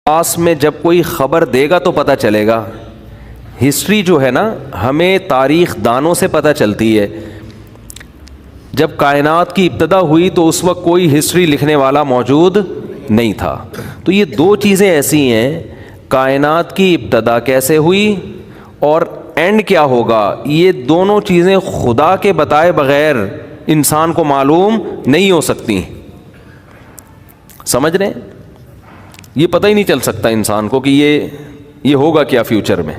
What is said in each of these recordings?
پاس میں جب کوئی خبر دے گا تو پتہ چلے گا. ہسٹری جو ہے نا ہمیں تاریخ دانوں سے پتہ چلتی ہے. جب کائنات کی ابتدا ہوئی تو اس وقت کوئی ہسٹری لکھنے والا موجود نہیں تھا. تو یہ دو چیزیں ایسی ہیں, کائنات کی ابتدا کیسے ہوئی اور اینڈ کیا ہوگا, یہ دونوں چیزیں خدا کے بتائے بغیر انسان کو معلوم نہیں ہو سکتی. سمجھ رہے ہیں؟ یہ پتہ ہی نہیں چل سکتا انسان کو کہ یہ ہوگا کیا فیوچر میں.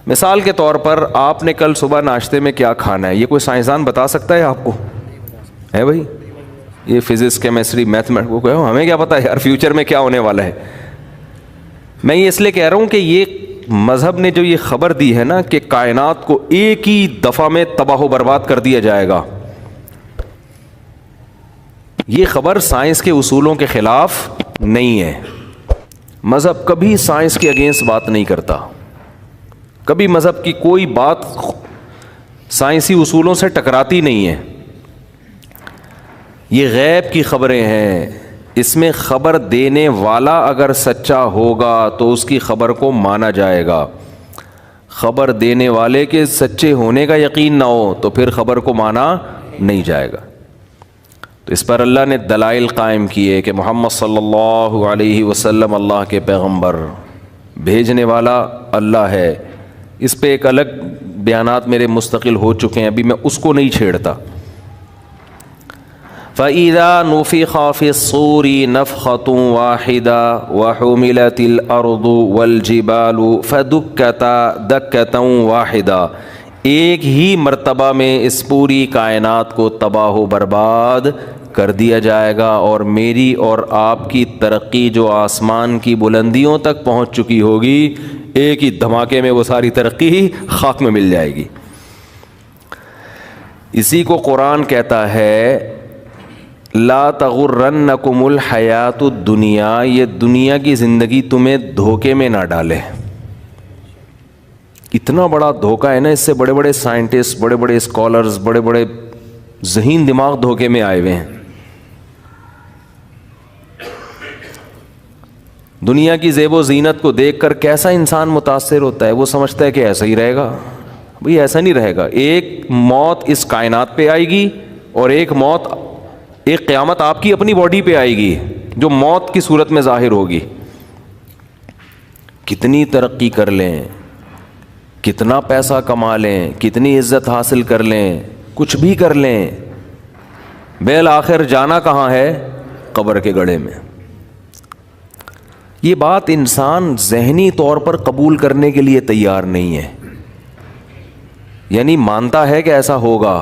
مثال کے طور پر آپ نے کل صبح ناشتے میں کیا کھانا ہے, یہ کوئی سائنسدان بتا سکتا ہے آپ کو؟ ہے بھائی, یہ فزکس کیمسٹری میتھمیٹکس کو کہو, ہمیں کیا پتا ہے یار فیوچر میں کیا ہونے والا ہے. میں یہ اس لیے کہہ رہا ہوں کہ یہ مذہب نے جو یہ خبر دی ہے نا کہ کائنات کو ایک ہی دفعہ میں تباہ و برباد کر دیا جائے گا, یہ خبر سائنس کے اصولوں کے خلاف نہیں ہے. مذہب کبھی سائنس کے اگینسٹ بات نہیں کرتا, کبھی مذہب کی کوئی بات سائنسی اصولوں سے ٹکراتی نہیں ہے. یہ غیب کی خبریں ہیں, اس میں خبر دینے والا اگر سچا ہوگا تو اس کی خبر کو مانا جائے گا. خبر دینے والے کے سچے ہونے کا یقین نہ ہو تو پھر خبر کو مانا نہیں جائے گا. تو اس پر اللہ نے دلائل قائم کیے کہ محمد صلی اللہ علیہ وسلم اللہ کے پیغمبر, بھیجنے والا اللہ ہے. اس پہ ایک الگ بیانات میرے مستقل ہو چکے ہیں, ابھی میں اس کو نہیں چھیڑتا. فَإِذَا نُفِخَ فِي الصُّورِ نَفْخَةٌ وَاحِدَةٌ وَحُمِلَتِ الْأَرْضُ وَالْجِبَالُ فَدُكَّتَا دَكَّةً وَاحِدَةً, ایک ہی مرتبہ میں اس پوری کائنات کو تباہ و برباد کر دیا جائے گا, اور میری اور آپ کی ترقی جو آسمان کی بلندیوں تک پہنچ چکی ہوگی, ایک ہی دھماکے میں وہ ساری ترقی خاک میں مل جائے گی. اسی کو قرآن کہتا ہے لا تغرنکم الحیات الدنیا, یہ دنیا کی زندگی تمہیں دھوکے میں نہ ڈالے. اتنا بڑا دھوکہ ہے نا, اس سے بڑے بڑے سائنٹسٹ, بڑے بڑے اسکالرز, بڑے بڑے ذہین دماغ دھوکے میں آئے ہوئے ہیں. دنیا کی زیب و زینت کو دیکھ کر کیسا انسان متاثر ہوتا ہے, وہ سمجھتا ہے کہ ایسا ہی رہے گا. بھئی ایسا نہیں رہے گا. ایک موت اس کائنات پہ آئے گی اور ایک قیامت آپ کی اپنی باڈی پہ آئے گی جو موت کی صورت میں ظاہر ہوگی. کتنی ترقی کر لیں, کتنا پیسہ کما لیں, کتنی عزت حاصل کر لیں, کچھ بھی کر لیں, بالآخر جانا کہاں ہے؟ قبر کے گڑھے میں. یہ بات انسان ذہنی طور پر قبول کرنے کے لیے تیار نہیں ہے. یعنی مانتا ہے کہ ایسا ہوگا,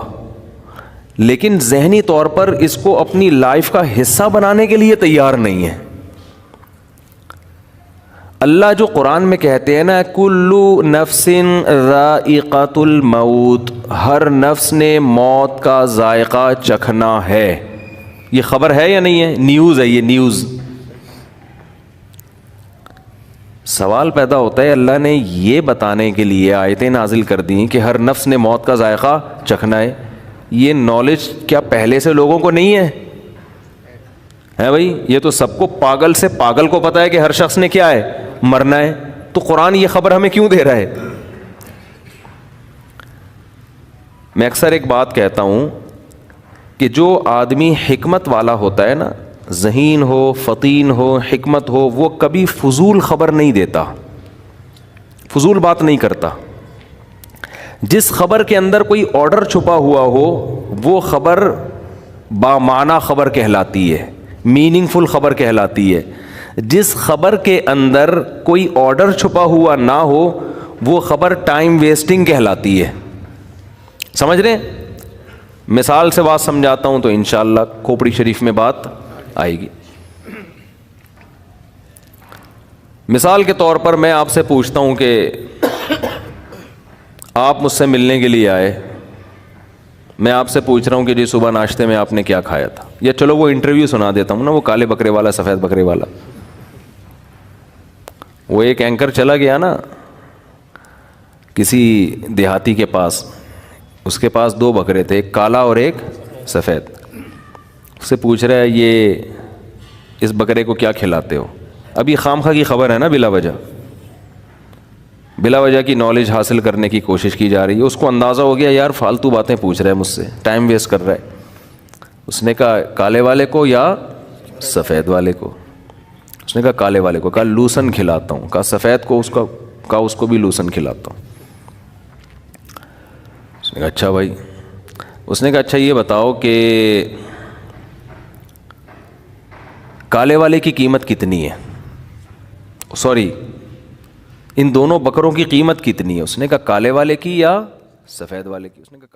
لیکن ذہنی طور پر اس کو اپنی لائف کا حصہ بنانے کے لیے تیار نہیں ہے. اللہ جو قرآن میں کہتے ہیں نا کلو نفس ذائقۃ الموت, ہر نفس نے موت کا ذائقہ چکھنا ہے. یہ خبر ہے یا نہیں ہے؟ نیوز ہے, یہ نیوز. سوال پیدا ہوتا ہے اللہ نے یہ بتانے کے لیے آیتیں نازل کر دیں کہ ہر نفس نے موت کا ذائقہ چکھنا ہے, یہ نالج کیا پہلے سے لوگوں کو نہیں ہے بھائی؟ یہ تو سب کو, پاگل سے پاگل کو پتا ہے کہ ہر شخص نے کیا ہے, مرنا ہے. تو قرآن یہ خبر ہمیں کیوں دے رہا ہے؟ میں اکثر ایک بات کہتا ہوں کہ جو آدمی حکمت والا ہوتا ہے نا, ذہین ہو, فطین ہو, حکمت ہو, وہ کبھی فضول خبر نہیں دیتا, فضول بات نہیں کرتا. جس خبر کے اندر کوئی آرڈر چھپا ہوا ہو وہ خبر بامعنی خبر کہلاتی ہے, میننگ فل خبر کہلاتی ہے. جس خبر کے اندر کوئی آرڈر چھپا ہوا نہ ہو وہ خبر ٹائم ویسٹنگ کہلاتی ہے. سمجھ رہے ہیں؟ مثال سے بات سمجھاتا ہوں تو انشاءاللہ کھوپڑی شریف میں بات آئے گی. مثال کے طور پر میں آپ سے پوچھتا ہوں کہ آپ مجھ سے ملنے کے لیے آئے, میں آپ سے پوچھ رہا ہوں کہ جی صبح ناشتے میں آپ نے کیا کھایا تھا, یا چلو وہ انٹرویو سنا دیتا ہوں نا, وہ کالے بکرے والا سفید بکرے والا. وہ ایک اینکر چلا گیا نا کسی دیہاتی کے پاس, اس کے پاس 2 بکرے تھے, ایک کالا اور ایک سفید. اس سے پوچھ رہا ہے یہ اس بکرے کو کیا کھلاتے ہو؟ اب یہ خام خواہ کی خبر ہے نا، بلا وجہ کی نالج حاصل کرنے کی کوشش کی جا رہی ہے. اس کو اندازہ ہو گیا یار فالتو باتیں پوچھ رہا ہے مجھ سے، ٹائم ویسٹ کر رہا ہے. اس نے کہا کالے والے کو یا سفید والے کو؟ اس نے کہا کالے والے کو. کہا لوسن کھلاتا ہوں. کہا سفید کو؟ اس کو بھی لوسن کھلاتا ہوں. اس نے کہا اچھا بھائی. اس نے کہا اچھا یہ بتاؤ کہ کالے والے کی قیمت کتنی ہے؟ سوری، ان دونوں بکروں کی قیمت کتنی ہے؟ اس نے کہا کالے والے کی یا سفید والے کی؟ اس نے کہا